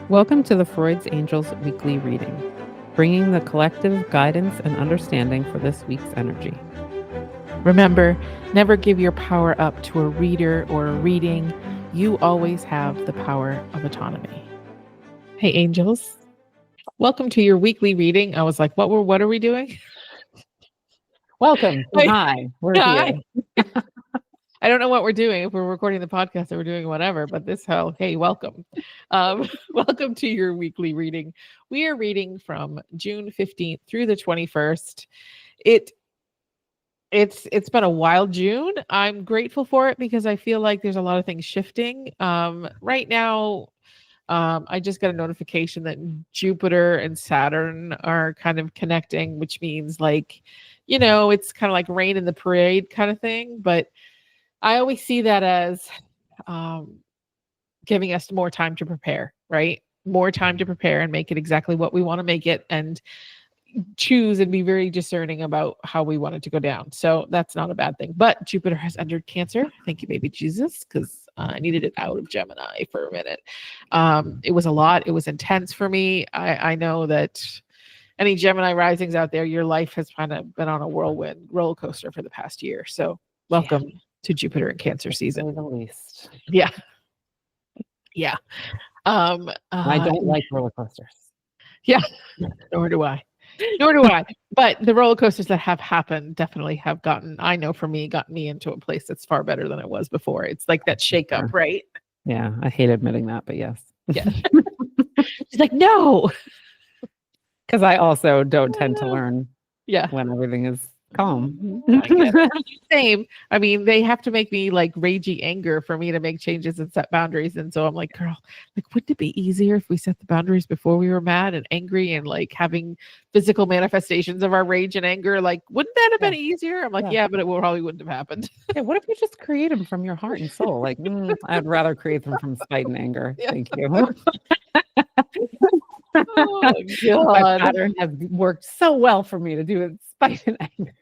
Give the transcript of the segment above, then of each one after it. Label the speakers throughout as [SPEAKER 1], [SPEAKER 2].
[SPEAKER 1] Welcome to the Freud's Angels weekly reading, bringing the collective guidance and understanding for this week's energy.
[SPEAKER 2] Remember, never give your power up to a reader or a reading. You always have the power of autonomy. Hey, angels. Welcome to your weekly reading. I was like, what are we doing?
[SPEAKER 1] Welcome. Hi, we're
[SPEAKER 2] Hi.
[SPEAKER 1] here.
[SPEAKER 2] I don't know what we're doing, if we're recording the podcast or we're doing whatever, but hey, welcome. Welcome to your weekly reading. We are reading from June 15th through the 21st. It's been a wild June. I'm grateful for it because I feel like there's a lot of things shifting. Right now, I just got a notification that Jupiter and Saturn are kind of connecting, which means it's kind of like rain in the parade kind of thing. But I always see that as giving us more time to prepare, right? More time to prepare and make it exactly what we want to make it, and choose and be very discerning about how we want it to go down. So that's not a bad thing. But Jupiter has entered Cancer. Thank you, baby Jesus, because I needed it out of Gemini for a minute. It was a lot. It was intense for me. I know that any Gemini risings out there, your life has kind of been on a whirlwind roller coaster for the past year. So welcome to Jupiter and Cancer season.
[SPEAKER 1] At the least.
[SPEAKER 2] Yeah. Yeah.
[SPEAKER 1] I don't like roller coasters.
[SPEAKER 2] Yeah. Nor do I. But the roller coasters that have happened definitely have gotten me into a place that's far better than it was before. It's like that shakeup, right?
[SPEAKER 1] Yeah, I hate admitting that, but yes.
[SPEAKER 2] Yeah. She's like, no.
[SPEAKER 1] Because I also don't tend to learn when everything is calm.
[SPEAKER 2] Same. I mean, they have to make me like ragey anger for me to make changes and set boundaries. And so I'm like, girl, wouldn't it be easier if we set the boundaries before we were mad and angry and like having physical manifestations of our rage and anger? Like, wouldn't that have been easier? I'm like, but it probably wouldn't have happened.
[SPEAKER 1] Yeah, what if you just create them from your heart and soul? Like, I'd rather create them from spite and anger. Thank you.
[SPEAKER 2] Oh my God.
[SPEAKER 1] My pattern has worked so well for me to do it spite and anger.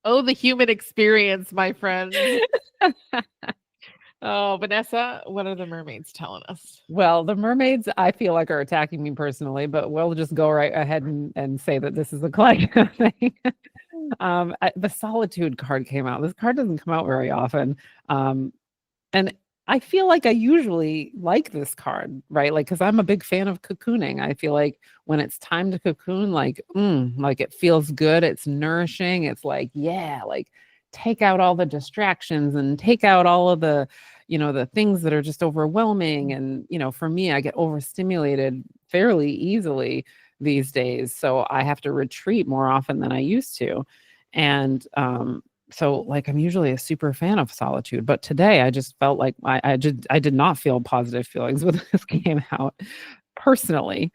[SPEAKER 2] Oh, the human experience, my friend. Oh, Vanessa, what are the mermaids telling us?
[SPEAKER 1] Well, the mermaids, I feel like, are attacking me personally, but we'll just go right ahead and say that this is a collective thing. The Solitude card came out. This card doesn't come out very often. And I feel like I usually like this card, right? Like, because I'm a big fan of cocooning. I feel like when it's time to cocoon, like it feels good. It's nourishing. It's like, take out all the distractions and take out all of the, the things that are just overwhelming. And, for me, I get overstimulated fairly easily these days. So I have to retreat more often than I used to. And, so like I'm usually a super fan of Solitude, but today I just felt like I did not feel positive feelings when this came out personally,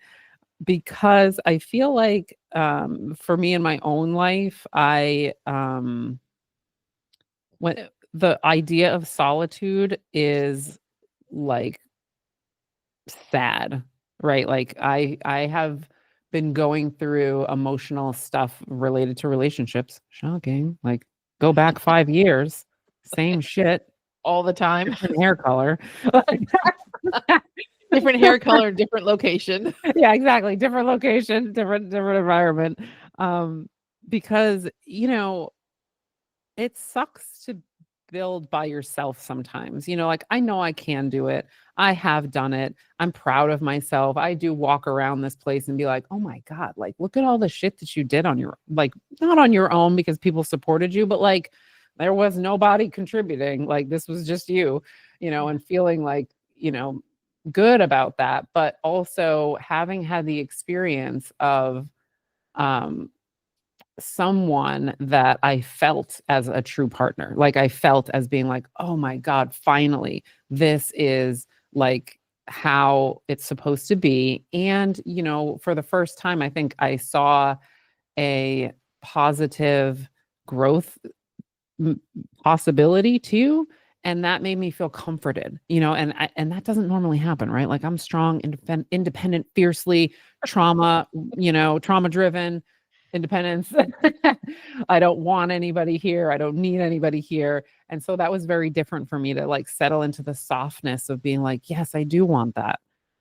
[SPEAKER 1] because I feel like for me in my own life, when the idea of solitude is like sad, right? Like I have been going through emotional stuff related to relationships. Shocking. Like, go back 5 years, same shit
[SPEAKER 2] all the time.
[SPEAKER 1] Different hair color.
[SPEAKER 2] Different hair color, different location.
[SPEAKER 1] Yeah, exactly. Different location, different environment. Because, it sucks to build by yourself sometimes. Like, I know I can do it. I have done it. I'm proud of myself. I do walk around this place and be like, oh my God, like, look at all the shit that you did on your, like, not on your own because people supported you, but like, there was nobody contributing. Like, this was just you, and feeling like, good about that. But also having had the experience of, someone that I felt as a true partner. Like, I felt as being like, oh my God, finally, this is like how it's supposed to be. And, for the first time, I think I saw a positive growth possibility too. And that made me feel comforted, and that doesn't normally happen, right? Like, I'm strong, independent, fiercely trauma driven. Independence. I don't want anybody here. I don't need anybody here. And so that was very different for me to like settle into the softness of being like, yes, I do want that.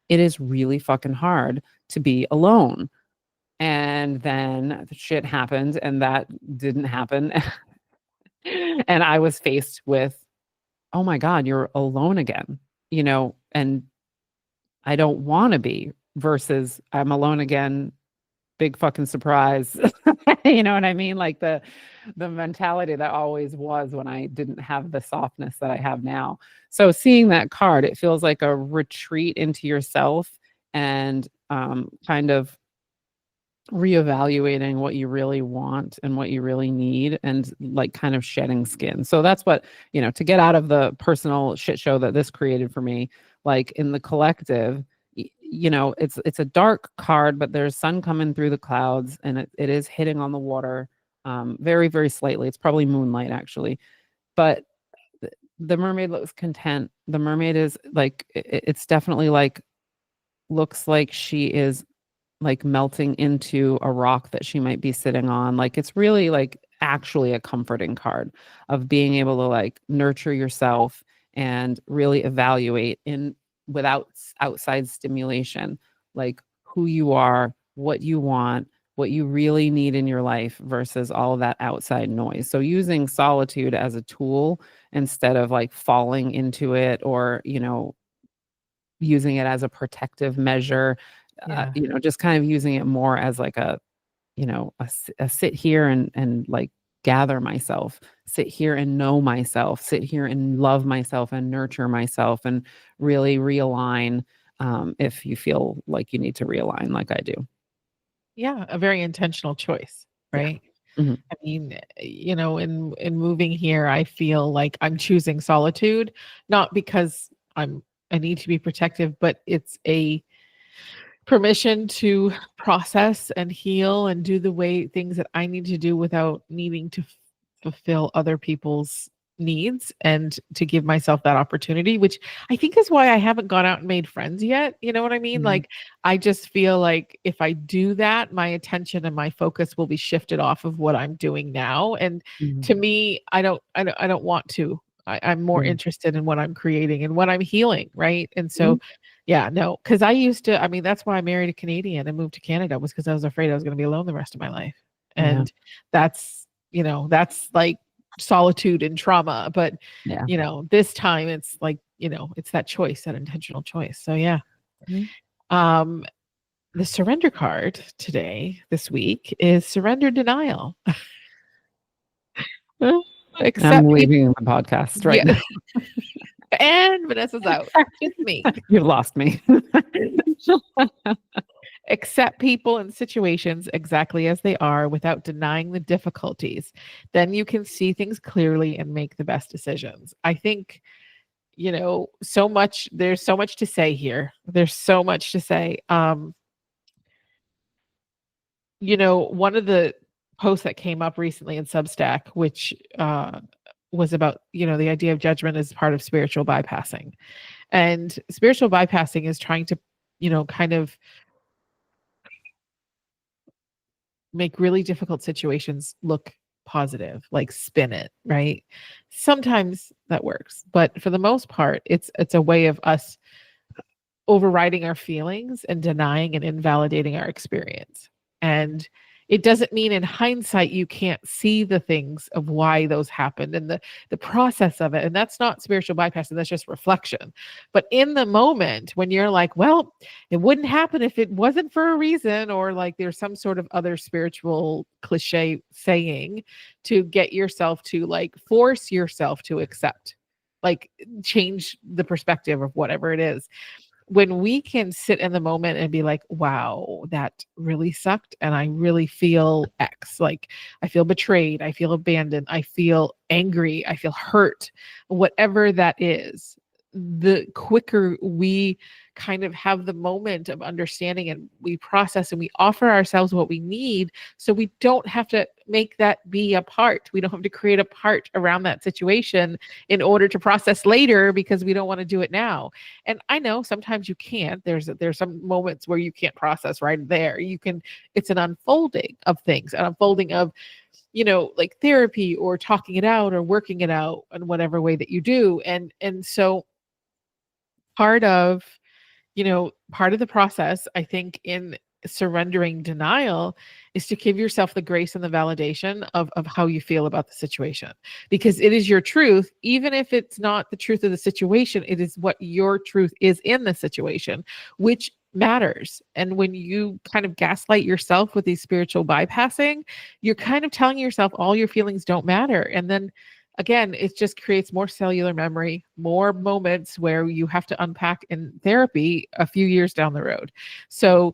[SPEAKER 1] it is really fucking hard to be alone. And then the shit happened and that didn't happen. And I was faced with, oh my God, you're alone again, and I don't want to be, versus I'm alone again, big fucking surprise. You know what I mean? Like the mentality that always was when I didn't have the softness that I have now. So seeing that card, it feels like a retreat into yourself, and kind of reevaluating what you really want and what you really need, and like kind of shedding skin. So that's what, to get out of the personal shit show that this created for me, like in the collective, it's a dark card, but there's sun coming through the clouds, and it is hitting on the water, very, very slightly. It's probably moonlight actually, but the mermaid looks content. The mermaid is like, it's definitely like, looks like she is like melting into a rock that she might be sitting on. Like it's really like actually a comforting card of being able to like nurture yourself and really evaluate in without outside stimulation, like who you are, what you want, what you really need in your life versus all of that outside noise. So using solitude as a tool instead of like falling into it, or, using it as a protective measure,
[SPEAKER 2] Yeah.
[SPEAKER 1] just kind of using it more as like a sit here and like gather myself, sit here and know myself, sit here and love myself and nurture myself, and really realign, if you feel like you need to realign like I do.
[SPEAKER 2] Yeah, a very intentional choice,
[SPEAKER 1] Yeah.
[SPEAKER 2] right?
[SPEAKER 1] Mhm.
[SPEAKER 2] I mean, in moving here, I feel like I'm choosing solitude, not because I need to be protective, but it's a permission to process and heal and do the way things that I need to do without needing to fulfill other people's needs, and to give myself that opportunity, which I think is why I haven't gone out and made friends yet. You know what I mean?
[SPEAKER 1] Mhm.
[SPEAKER 2] Like, I just feel like if I do that, my attention and my focus will be shifted off of what I'm doing now. And
[SPEAKER 1] Mhm.
[SPEAKER 2] to me, I don't want to. I'm more
[SPEAKER 1] Mhm.
[SPEAKER 2] interested in what I'm creating and what I'm healing, right? And
[SPEAKER 1] Mhm.
[SPEAKER 2] so yeah, no, because I used to, I mean, that's why I married a Canadian and moved to Canada, was because I was afraid I was going to be alone the rest of my life.
[SPEAKER 1] Yeah.
[SPEAKER 2] And that's like solitude and trauma. But,
[SPEAKER 1] Yeah.
[SPEAKER 2] this time it's like, it's that choice, that intentional choice. So yeah.
[SPEAKER 1] Mhm.
[SPEAKER 2] Um, the surrender card today, this week, is surrender denial.
[SPEAKER 1] I'm
[SPEAKER 2] Accept people.
[SPEAKER 1] leaving the podcast right
[SPEAKER 2] Yeah.
[SPEAKER 1] now.
[SPEAKER 2] And Vanessa's out. Just me.
[SPEAKER 1] You've lost me.
[SPEAKER 2] Accept people and situations exactly as they are without denying the difficulties. Then you can see things clearly and make the best decisions. I think, there's so much to say here. There's so much to say. One of the posts that came up recently in Substack, which was about, the idea of judgment as part of spiritual bypassing. And spiritual bypassing is trying to, kind of make really difficult situations look positive, like spin it, right? Sometimes that works, but for the most part, it's a way of us overriding our feelings and denying and invalidating our experience. And it doesn't mean in hindsight you can't see the things of why those happened and the process of it. And that's not spiritual bypassing, that's just reflection. But in the moment when you're like, well, it wouldn't happen if it wasn't for a reason, or like there's some sort of other spiritual cliche saying to get yourself to like force yourself to accept, like change the perspective of whatever it is. When we can sit in the moment and be like, wow, that really sucked. And I really feel X. Like, I feel betrayed. I feel abandoned. I feel angry. I feel hurt. Whatever that is, the quicker we kind of have the moment of understanding and we process and we offer ourselves what we need, so we don't have to make that be a part. We don't have to create a part around that situation in order to process later because we don't want to do it now. And I know sometimes you can't. There's some moments where you can't process right there. You can, it's an unfolding of things, an unfolding of, like therapy or talking it out or working it out in whatever way that you do. And so part of part of the process, I think, in surrendering denial is to give yourself the grace and the validation of how you feel about the situation, because it is your truth. Even if it's not the truth of the situation, it is what your truth is in the situation, which matters. And when you kind of gaslight yourself with these spiritual bypassing, you're kind of telling yourself all your feelings don't matter. And then again, it just creates more cellular memory, more moments where you have to unpack in therapy a few years down the road. So,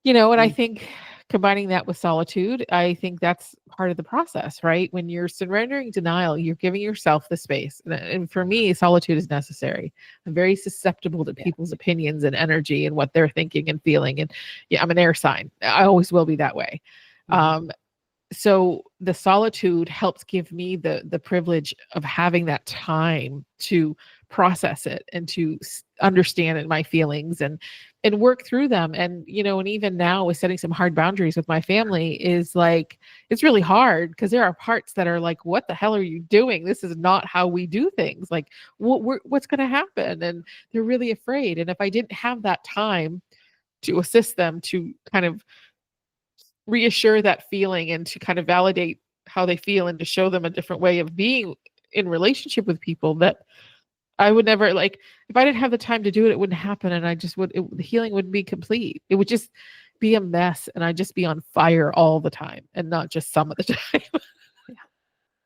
[SPEAKER 2] and I think combining that with solitude, I think that's part of the process, right? When you're surrendering denial, you're giving yourself the space. And for me, solitude is necessary. I'm very susceptible to people's opinions and energy and what they're thinking and feeling. And yeah, I'm an air sign. I always will be that way. So the solitude helps give me the privilege of having that time to process it and to understand my feelings and work through them. And, and even now with setting some hard boundaries with my family is like, it's really hard because there are parts that are like, what the hell are you doing? This is not how we do things. Like what's going to happen? And they're really afraid. And if I didn't have that time to assist them, to kind of reassure that feeling and to kind of validate how they feel and to show them a different way of being in relationship with people, that I would never, like, if I didn't have the time to do it, it wouldn't happen. And I just the healing wouldn't be complete. It would just be a mess. And I'd just be on fire all the time and not just some of the time.
[SPEAKER 1] Yeah,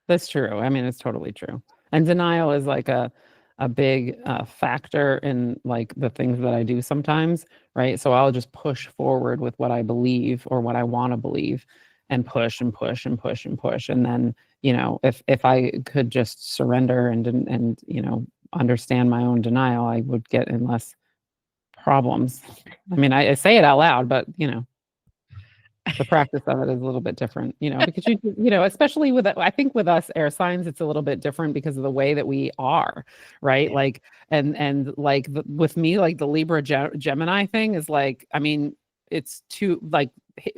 [SPEAKER 1] that's true. I mean, it's totally true. And denial is like a big factor in like the things that I do sometimes, right? So I'll just push forward with what I believe or what I want to believe and push and push and push and push. And then, if I could just surrender and understand my own denial, I would get in less problems. I mean, I say it out loud, but the practice of it is a little bit different, because especially I think with us air signs, it's a little bit different because of the way that we are, right?
[SPEAKER 2] Yeah.
[SPEAKER 1] Like, and like with me, like the Libra Gemini thing is like, I mean, it's too, like,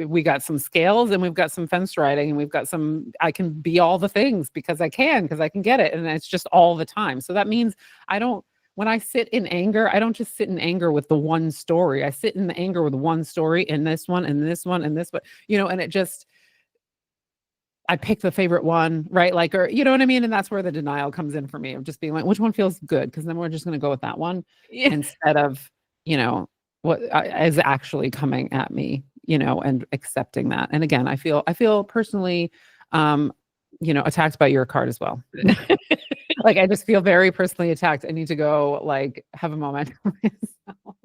[SPEAKER 1] we got some scales and we've got some fence riding and we've got I can be all the things because I can get it. And it's just all the time. So that means when I sit in anger, I don't just sit in anger with the one story. I sit in the anger with one story and this one and this one and this one, and it just, I pick the favorite one, right? Like, or, you know what I mean? And that's where the denial comes in for me, of just being like, which one feels good? Because then we're just going to go with that one instead of, what is actually coming at me, and accepting that. And again, I feel personally, attacked by your card as well. Like, I just feel very personally attacked. I need to go, like, have a moment for myself.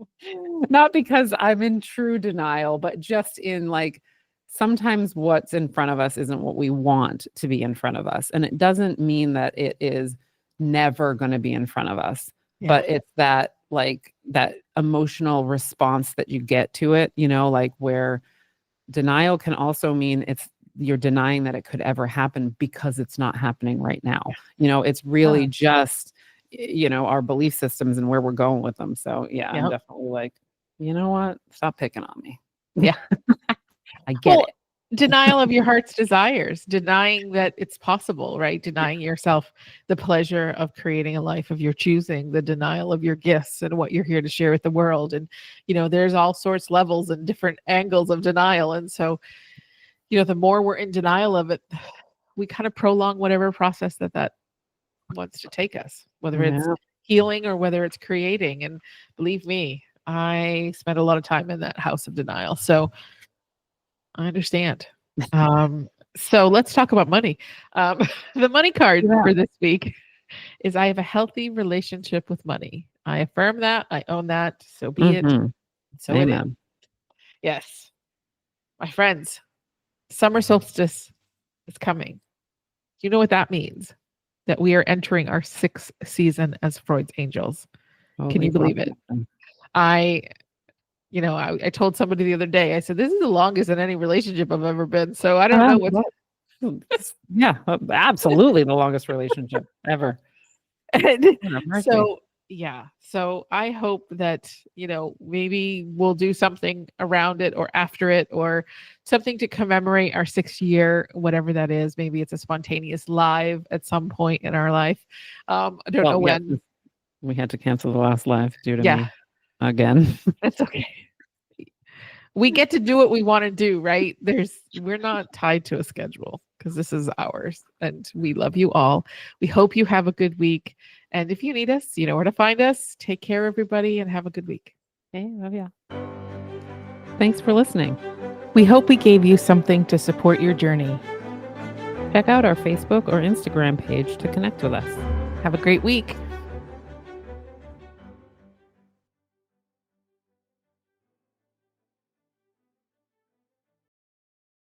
[SPEAKER 1] Not because I'm in true denial, but just in, like, sometimes what's in front of us isn't what we want to be in front of us. And it doesn't mean that it is never going to be in front of us, but it's that, like, that emotional response that you get to it, like, where denial can also mean you're denying that it could ever happen because it's not happening right now. It's really just, our belief systems and where we're going with them. So I'm definitely like, you know what? Stop picking on me.
[SPEAKER 2] Yeah.
[SPEAKER 1] I get it.
[SPEAKER 2] Denial of your heart's desires, denying that it's possible, right? Denying yourself the pleasure of creating a life of your choosing, the denial of your gifts and what you're here to share with the world. And, there's all sorts levels and different angles of denial. And so, the more we're in denial of it, we kind of prolong whatever process that wants to take us, whether it's healing or whether it's creating. And believe me, I spent a lot of time in that house of denial. So I understand. So let's talk about money. The money card for this week is I have a healthy relationship with money. I affirm that. I own that. So be it. So Amen. It is. Yes. My friends, summer solstice is coming. Do you know what that means? That we are entering our 6th season as Freud's angels. Can you believe it? I told somebody the other day, I said, this is the longest in any relationship I've ever been. So I don't know what's.
[SPEAKER 1] Yeah, absolutely the longest relationship ever.
[SPEAKER 2] So I hope that, maybe we'll do something around it or after it or something to commemorate our 6th year, whatever that is. Maybe it's a spontaneous live at some point in our life. I don't know when.
[SPEAKER 1] We had to cancel the last live due to me. again.
[SPEAKER 2] That's okay. We get to do what we want to do, right? We're not tied to a schedule because this is ours and we love you all. We hope you have a good week. And if you need us, you know where to find us. Take care, everybody, and have a good week.
[SPEAKER 1] Hey, love ya. Thanks for listening.
[SPEAKER 2] We hope we gave you something to support your journey.
[SPEAKER 1] Check out our Facebook or Instagram page to connect with us.
[SPEAKER 2] Have a great week.